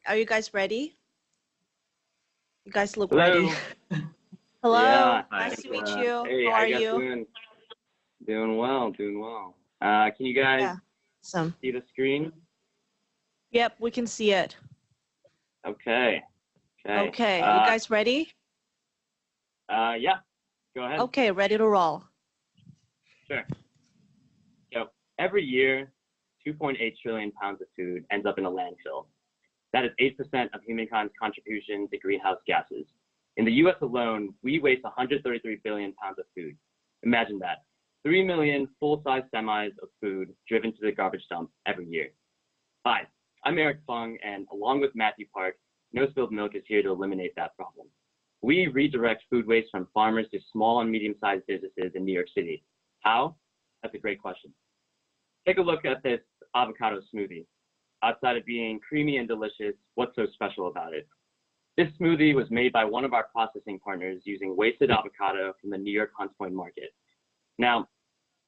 Are you guys ready? You guys look Hello. ready. Hello. Yeah. Nice to meet you. Hey, How how are you guys you? doing? Doing well, doing well. Can you guys Yeah. Awesome. see the screen? Yep, we can see it. Okay. Okay. Okay, you guys ready? Yeah. Go ahead. Okay, ready to roll. Sure. So every year, 2.8 trillion pounds of food ends up in a landfill. That is 8% of humankind's contribution to greenhouse gases. In the US alone, we waste 133 billion pounds of food. Imagine that. 3 million full-size semis of food driven to the garbage dump every year. Hi, I'm Eric Fung, and along with Matthew Park, No Spilled Milk is here to eliminate that problem. We redirect food waste from farmers to small and medium-sized businesses in New York City. How? That's a great question. Take a look at this avocado smoothie. Outside of being creamy and delicious, what's so special about it? This smoothie was made by one of our processing partners using wasted avocado from the New York Hunts Point market. Now,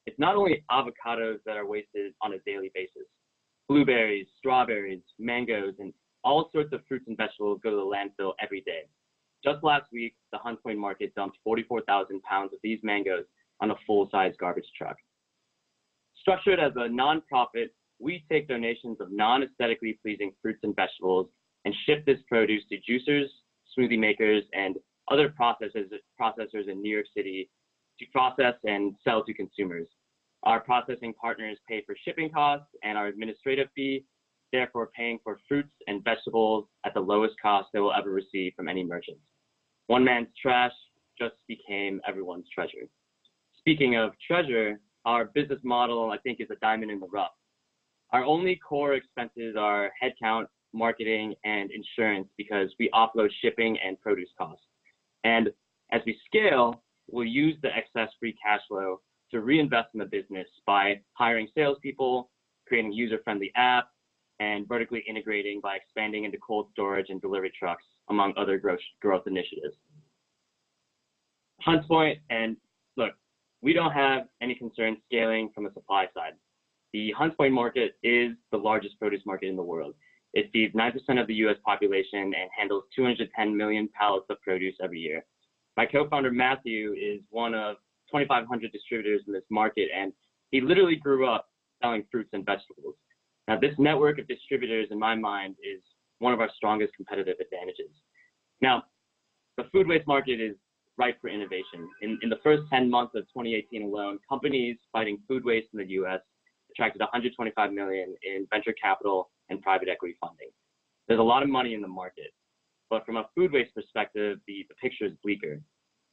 it's not only avocados that are wasted on a daily basis. Blueberries, strawberries, mangoes, and all sorts of fruits and vegetables go to the landfill every day. Just last week, the Hunts Point market dumped 44,000 pounds of these mangoes on a full-size garbage truck. Structured as a nonprofit, we take donations of non-aesthetically pleasing fruits and vegetables and ship this produce to juicers, smoothie makers, and other processors in New York City to process and sell to consumers. Our processing partners pay for shipping costs and our administrative fee, therefore paying for fruits and vegetables at the lowest cost they will ever receive from any merchant. One man's trash just became everyone's treasure. Speaking of treasure, our business model, I think, is a diamond in the rough. Our only core expenses are headcount, marketing, and insurance because we offload shipping and produce costs. And as we scale, we'll use the excess free cash flow to reinvest in the business by hiring salespeople, creating a user-friendly app, and vertically integrating by expanding into cold storage and delivery trucks, among other growth initiatives. Hunts Point, and look, we don't have any concern scaling from the supply side. The Hunts Point market is the largest produce market in the world. It feeds 9% of the US population and handles 210 million pallets of produce every year. My co-founder Matthew is one of 2,500 distributors in this market, and he literally grew up selling fruits and vegetables. Now, this network of distributors, in my mind, is one of our strongest competitive advantages. Now, the food waste market is ripe for innovation. In the first 10 months of 2018 alone, companies fighting food waste in the US attracted 125 million in venture capital and private equity funding. There's a lot of money in the market, but from a food waste perspective, the picture is bleaker.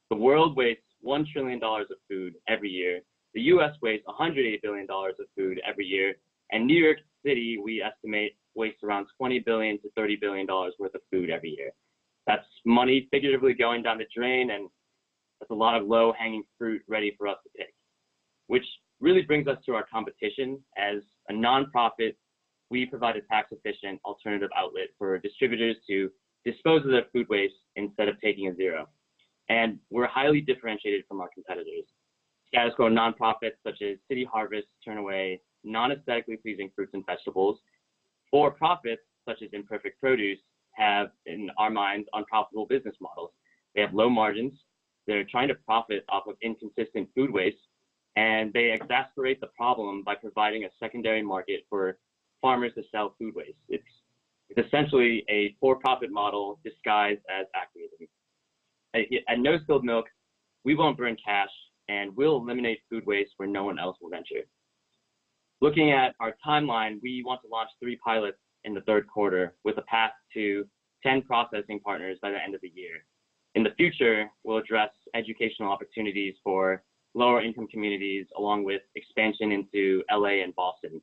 The world wastes $1 trillion of food every year. The US wastes $180 billion of food every year. And New York City, we estimate, wastes around $20 billion to $30 billion worth of food every year. That's money figuratively going down the drain, and that's a lot of low-hanging fruit ready for us to pick, which really brings us to our competition. As a nonprofit, we provide a tax-efficient alternative outlet for distributors to dispose of their food waste instead of taking a zero. And we're highly differentiated from our competitors. Status quo nonprofits such as City Harvest turn away non-aesthetically pleasing fruits and vegetables. For-profits such as Imperfect Produce have, in our minds, unprofitable business models. They have low margins. They're trying to profit off of inconsistent food waste, and they exacerbate the problem by providing a secondary market for farmers to sell food waste. It's essentially a for-profit model disguised as activism. At No Spilled Milk, we won't burn cash, and we'll eliminate food waste where no one else will venture. Looking at our timeline, we want to launch 3 pilots in the third quarter with a path to 10 processing partners by the end of the year. In the future, we'll address educational opportunities for lower income communities along with expansion into LA and Boston.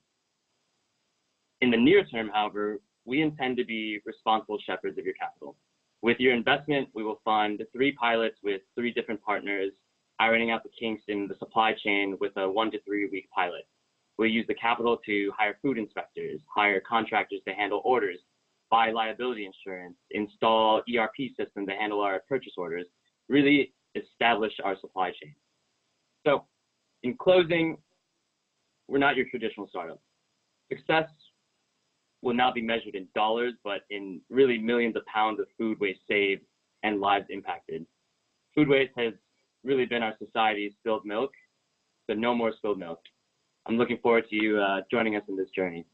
In the near term, however, we intend to be responsible shepherds of your capital. With your investment, we will fund 3 pilots with 3 different partners, ironing out the kinks in the supply chain with a 1 to 3 week pilot. We'll use the capital to hire food inspectors, hire contractors to handle orders, buy liability insurance, install ERP systems to handle our purchase orders, really establish our supply chain. So in closing, we're not your traditional startup. Success will not be measured in dollars, but in really millions of pounds of food waste saved and lives impacted. Food waste has really been our society's spilled milk, so no more spilled milk. I'm looking forward to you joining us in this journey.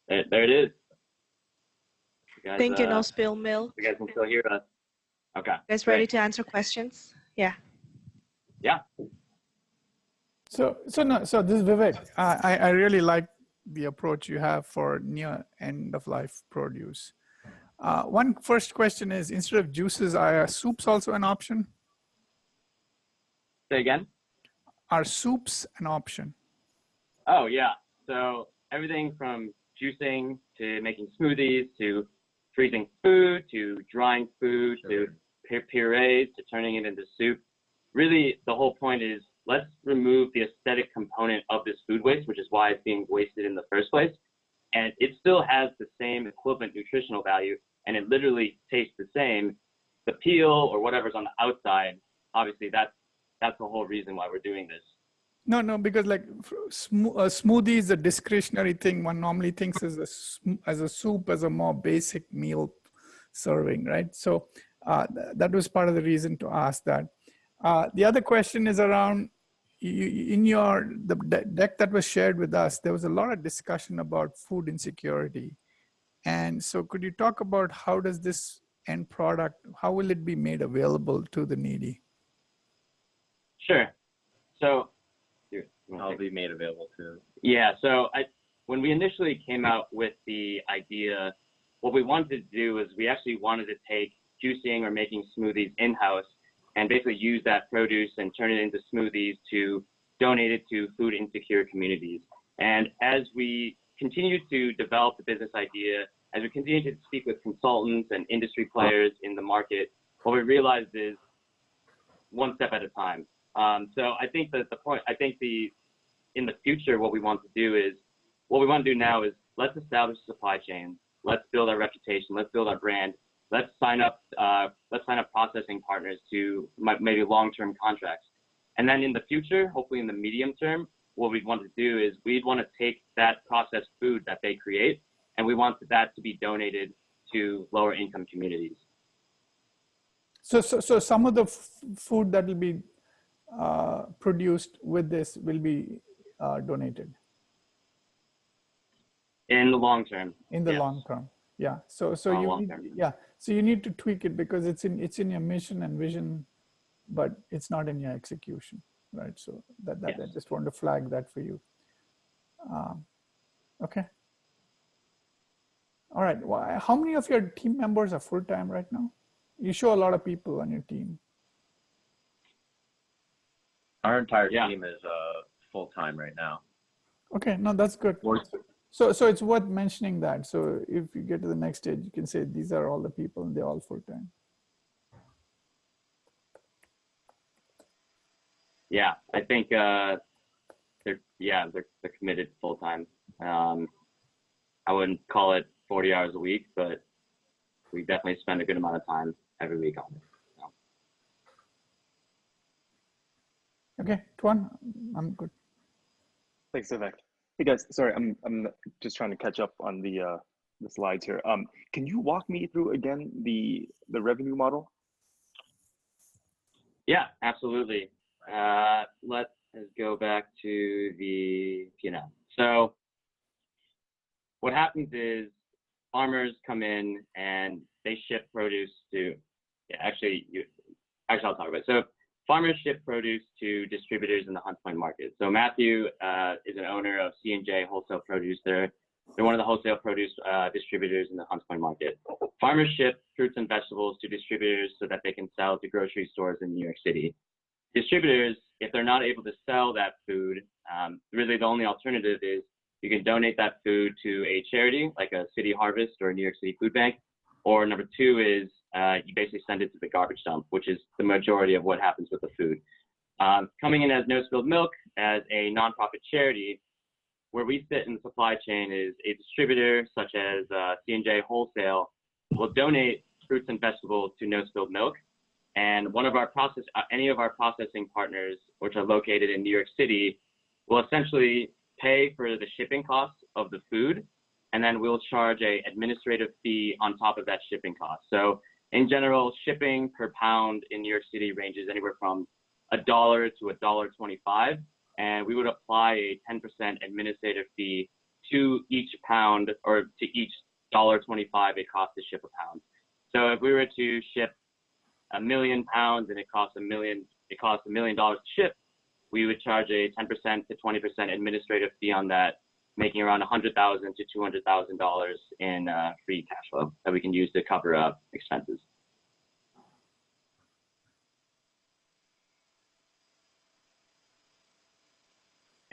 There it is. You guys, Thank you, No Spill Milk. you guys can still hear us. Okay. You guys great. ready to answer questions? Yeah. Yeah. So this is Vivek. I really like the approach you have for near end of life produce. One first question is, instead of juices, are soups also an option? Say again? Are soups an option? Oh, yeah. So everything from juicing to making smoothies to freezing food to drying food to purees to turning it into soup. Really, the whole point is let's remove the aesthetic component of this food waste, which is why it's being wasted in the first place. And it still has the same equivalent nutritional value, and it literally tastes the same. The peel or whatever's on the outside, obviously that's the whole reason why we're doing this. No, because like smoothie is a discretionary thing. One normally thinks as a soup, as a more basic meal serving, right? So that was part of the reason to ask that. The other question is around, in the deck that was shared with us, there was a lot of discussion about food insecurity. And so could you talk about how does this end product, how will it be made available to the needy? Sure. So I'll be made available to. Yeah, so when we initially came out with the idea, what we wanted to do is we actually wanted to take juicing or making smoothies in-house and basically use that produce and turn it into smoothies to donate it to food insecure communities. And as we continue to develop the business idea, as we continue to speak with consultants and industry players in the market, what we realized is one step at a time. So I think that in the future, what we want to do now is let's establish a supply chain. Let's build our reputation. Let's build our brand. Let's sign up processing partners to maybe long-term contracts. And then in the future, hopefully in the medium term, what we'd want to do is we'd want to take that processed food that they create, and we want that to be donated to lower income communities. So some of the food that will be produced with this will be donated In the long term. in the yes. long term. Yeah. So long term. So you need to tweak it because it's in your mission and vision, but it's not in your execution, right? So that Yes. I just wanted to flag that for you. Okay. All right. Well, how many of your team members are full-time right now? You show a lot of people on your team. Our entire Yeah. team is full-time right now. Okay, no, that's good. Or- So it's worth mentioning that. So if you get to the next stage, you can say these are all the people and they're all full-time. Yeah, I think they're committed full-time. I wouldn't call it 40 hours a week, but we definitely spend a good amount of time every week on it. Okay, Tuan, I'm good. Thanks, Vivek. Hey guys, sorry, I'm just trying to catch up on the slides here. Can you walk me through again the revenue model? Yeah, absolutely. Let's go back to the P&L. So what happens is farmers come in and they ship produce to, actually I'll talk about it. So farmers ship produce to distributors in the Hunts Point market. So Matthew is an owner of C&J Wholesale Produce. They're one of the wholesale produce distributors in the Hunts Point market. Farmers ship fruits and vegetables to distributors so that they can sell to grocery stores in New York City. Distributors, if they're not able to sell that food, really the only alternative is you can donate that food to a charity like a City Harvest or a New York City Food Bank. Or number two is you basically send it to the garbage dump, which is the majority of what happens with the food. Coming in as No Spilled Milk, as a nonprofit charity, where we sit in the supply chain is a distributor such as C&J Wholesale will donate fruits and vegetables to No Spilled Milk. And one of our any of our processing partners, which are located in New York City, will essentially pay for the shipping costs of the food, and then we'll charge a administrative fee on top of that shipping cost. So in general, shipping per pound in New York City ranges anywhere from $1 to $1.25, and we would apply a 10% administrative fee to each pound, or to each $1.25 it costs to ship a pound. So if we were to ship 1 million pounds and it costs $1 million to ship, we would charge a 10% to 20% administrative fee on that, making around $100,000 to $200,000 in free cash flow that we can use to cover up expenses.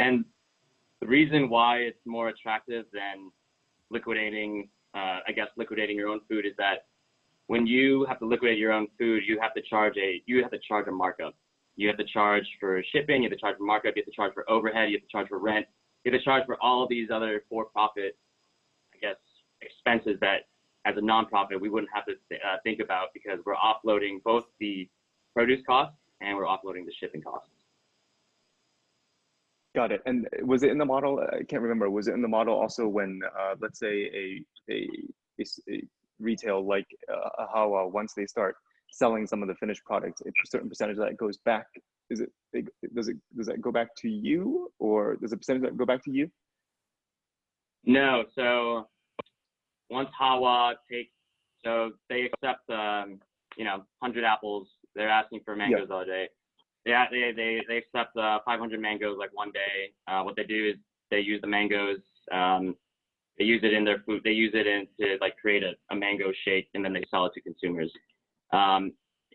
And the reason why it's more attractive than liquidating, liquidating your own food is that when you have to liquidate your own food, you have to charge a markup. You have to charge for shipping, you have to charge for markup, you have to charge for overhead, you have to charge for rent, you have to charge for all of these other for-profit, expenses that as a nonprofit we wouldn't have to think about, because we're offloading both the produce costs and we're offloading the shipping costs. Got it. And was it in the model? I can't remember. Was it in the model also when, let's say, a retail like Hawa, once they start selling some of the finished products, a certain percentage of that goes back? Does that go back to you, or does a percentage of that go back to you? No. So once Hawa they accept 100 apples. They're asking for mangoes all day. Yeah, they accept 500 mangoes like one day. What they do is they use the mangoes. They use it in their food. They use it to create a mango shake, and then they sell it to consumers.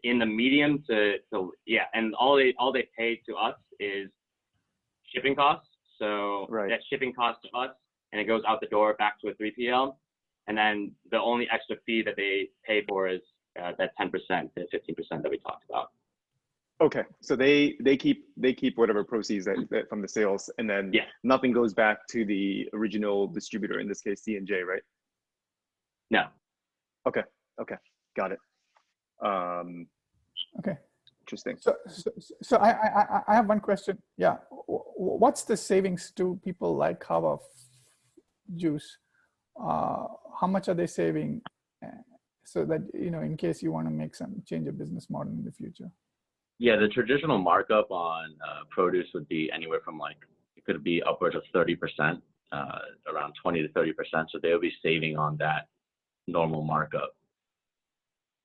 In the medium and all they pay to us is shipping costs. So that shipping cost to us, and it goes out the door back to a 3PL. And then the only extra fee that they pay for is that 10% to 15% that we talked about. Okay, so they keep whatever proceeds that from the sales, and then nothing goes back to the original distributor, in this case C&J, right? No. Okay, got it. Okay. Interesting. So I have one question. Yeah, what's the savings to people like Hawa Juice? How much are they saving, so that in case you want to make some change of business model in the future? Yeah, the traditional markup on produce would be anywhere from it could be upwards of 30%, around 20 to 30%. So they will be saving on that normal markup.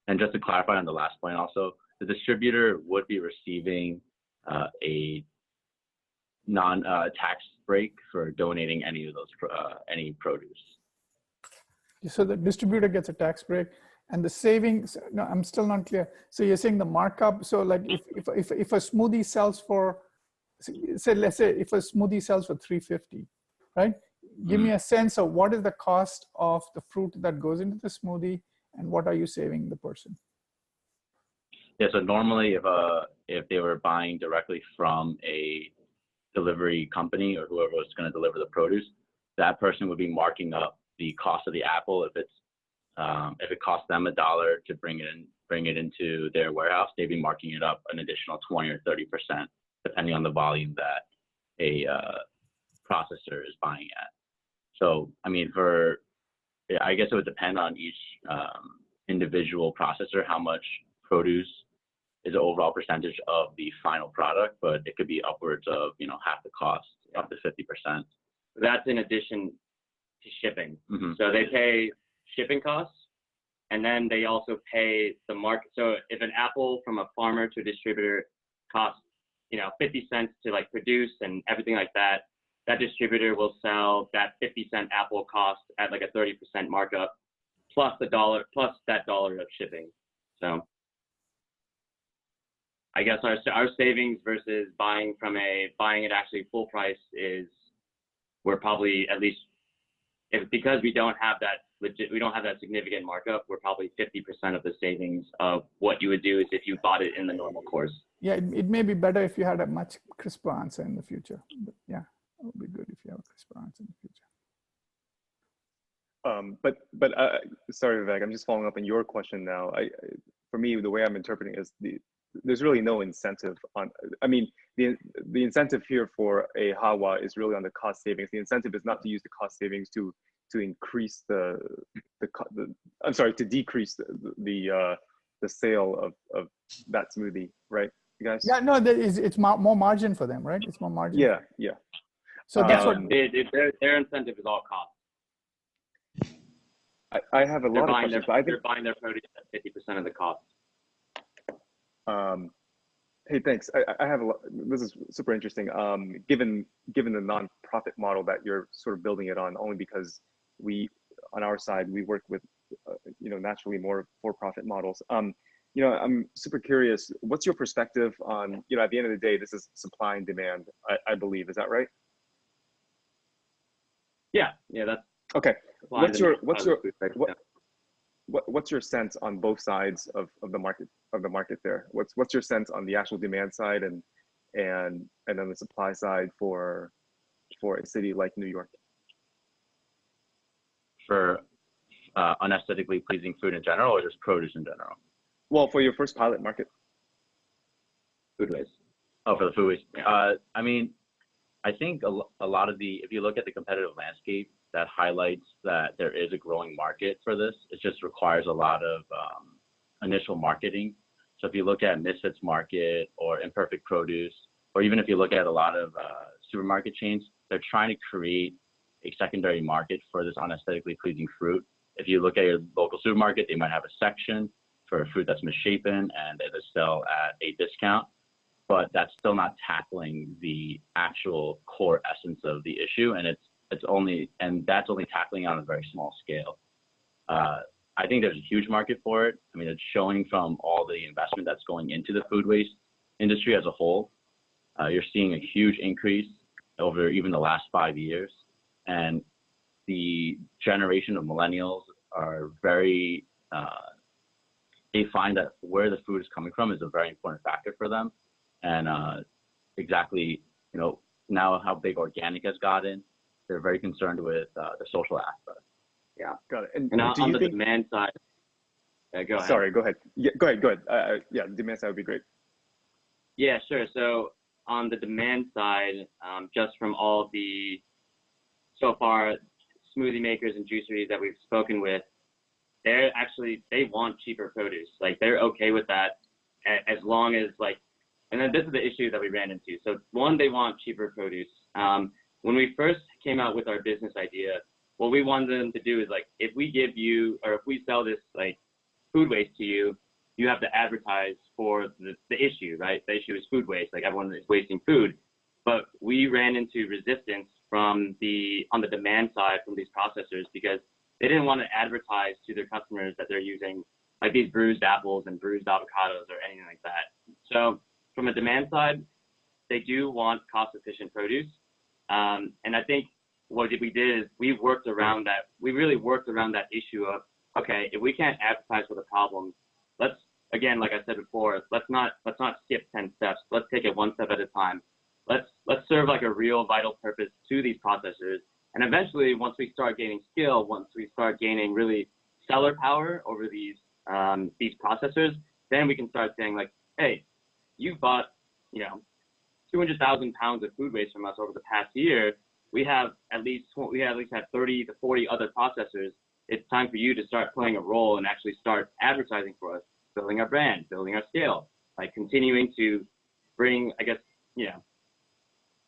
And just to clarify on the last point also, the distributor would be receiving a non-tax break for donating any of those any produce. So the distributor gets a tax break, and the savings. No, I'm still not clear. So you're saying the markup. So if a smoothie sells for, let's say if a smoothie sells for $3.50, right? Give me a sense of what is the cost of the fruit that goes into the smoothie, and what are you saving the person? Yeah, so normally if they were buying directly from a delivery company or whoever was going to deliver the produce, that person would be marking up the cost of the apple. If it costs them $1 to bring it into their warehouse, they'd be marking it up an additional 20 or 30%, depending on the volume that a processor is buying at. So, I mean, I guess it would depend on each individual processor how much produce is the overall percentage of the final product, but it could be upwards of half the cost, up to 50%. That's in addition to shipping. Mm-hmm. So they pay shipping costs, and then they also pay the market. So if an apple from a farmer to a distributor costs 50 cents to produce and everything like that, that distributor will sell that 50-cent apple cost at a 30% markup, plus that $1 of shipping. So I guess our savings versus buying it actually full price is, we're probably, at least because we don't have that significant markup, we're probably 50% of the savings of what you would do is if you bought it in the normal course. Yeah, it may be better if you had a much crisper answer in the future. But yeah, it would be good if you have a crisper answer in the future. Sorry, Vivek, I'm just following up on your question now. For me, the way I'm interpreting is the there's really no incentive on, I mean, the incentive here for a Hawa is really on the cost savings. The incentive is not to use the cost savings to increase I'm sorry, to decrease the sale of that smoothie, right, you guys? Yeah, no, it's more margin for them, right? It's more margin. Yeah, yeah. So that's what. Their incentive is all cost. I have a lot of questions, but I think they're buying their produce at 50% of the cost. Hey, thanks. I have a lot. This is super interesting. Given the nonprofit model that you're sort of building it on, only because on our side we work with naturally more for-profit models. I'm super curious. What's your perspective on at the end of the day, this is supply and demand. I believe, is that right? Yeah, that's okay. What's your sense on both sides of the market there? What's your sense on the actual demand side and then the supply side for a city like New York? For unaesthetically pleasing food in general, or just produce in general? Well, for your first pilot market. Food waste. Oh, for the food waste. I mean, I think a lot of if you look at the competitive landscape, that highlights that there is a growing market for this. It just requires a lot of initial marketing. So if you look at Misfits Market or Imperfect Produce, or even if you look at a lot of supermarket chains, they're trying to create a secondary market for this unaesthetically pleasing fruit. If you look at your local supermarket, they might have a section for fruit that's misshapen and they sell at a discount, but that's still not tackling the actual core essence of the issue, and that's only tackling on a very small scale. I think there's a huge market for it. I mean, it's showing from all the investment that's going into the food waste industry as a whole. You're seeing a huge increase over even the last 5 years, and the generation of millennials are very, they find that where the food is coming from is a very important factor for them. And exactly, now how big organic has gotten, they're very concerned with the social aspect. Yeah. Got it. And on the demand side, go ahead. Sorry, go ahead. Yeah, go ahead. Yeah, demand side would be great. Yeah, sure. So on the demand side, just from all the, so far, smoothie makers and juiceries that we've spoken with, they want cheaper produce. Like, they're okay with that as long as, and then this is the issue that we ran into. So one, they want cheaper produce. When we first came out with our business idea, what we wanted them to do is, if we give you, or if we sell this food waste to you, you have to advertise for the issue, right? The issue is food waste, everyone is wasting food. But we ran into resistance on the demand side from these processors because they didn't want to advertise to their customers that they're using these bruised apples and bruised avocados or anything like that. So from a demand side, they do want cost-efficient produce. And I think what we did is we worked around that. We really worked around that issue of, okay, if we can't advertise for the problem, let's, again, like I said before, let's not skip 10 steps. Let's take it one step at a time. Let's serve a real vital purpose to these processors. And eventually, once we start gaining skill, once we start gaining really seller power over these processors, then we can start saying hey, you bought 200,000 pounds of food waste from us over the past year. We at least have 30 to 40 other processors. It's time for you to start playing a role and actually start advertising for us, building our brand, building our scale, continuing to bring,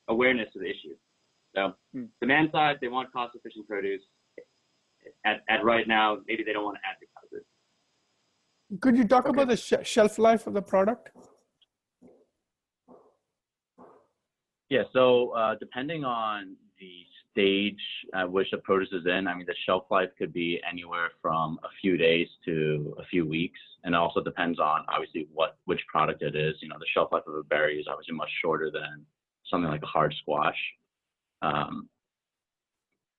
awareness to the issue. So demand side, they want cost-efficient produce. At right now, maybe they don't want to advertise it. Could you talk about the shelf life of the product? Yeah, so depending on the stage at which the produce is in, I mean, the shelf life could be anywhere from a few days to a few weeks. And it also depends on, obviously, which product it is. The shelf life of a berry is obviously much shorter than something like a hard squash.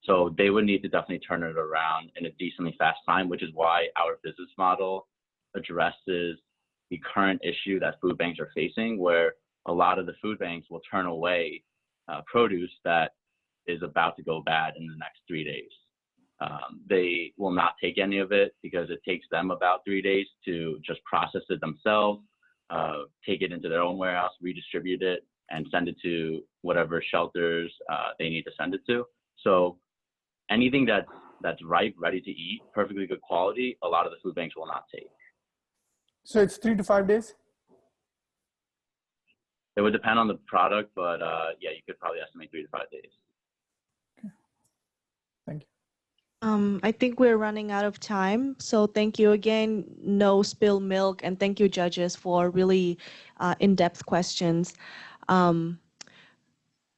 So they would need to definitely turn it around in a decently fast time, which is why our business model addresses the current issue that food banks are facing, where a lot of the food banks will turn away produce that is about to go bad in the next 3 days. They will not take any of it because it takes them about 3 days to just process it themselves, take it into their own warehouse, redistribute it, and send it to whatever shelters they need to send it to. So anything that's ripe, ready to eat, perfectly good quality, a lot of the food banks will not take. So it's 3 to 5 days? It would depend on the product, but yeah, you could probably estimate 3 to 5 days. Thank you. I think we're running out of time. So thank you again, No Spill Milk, and thank you, judges, for really in-depth questions.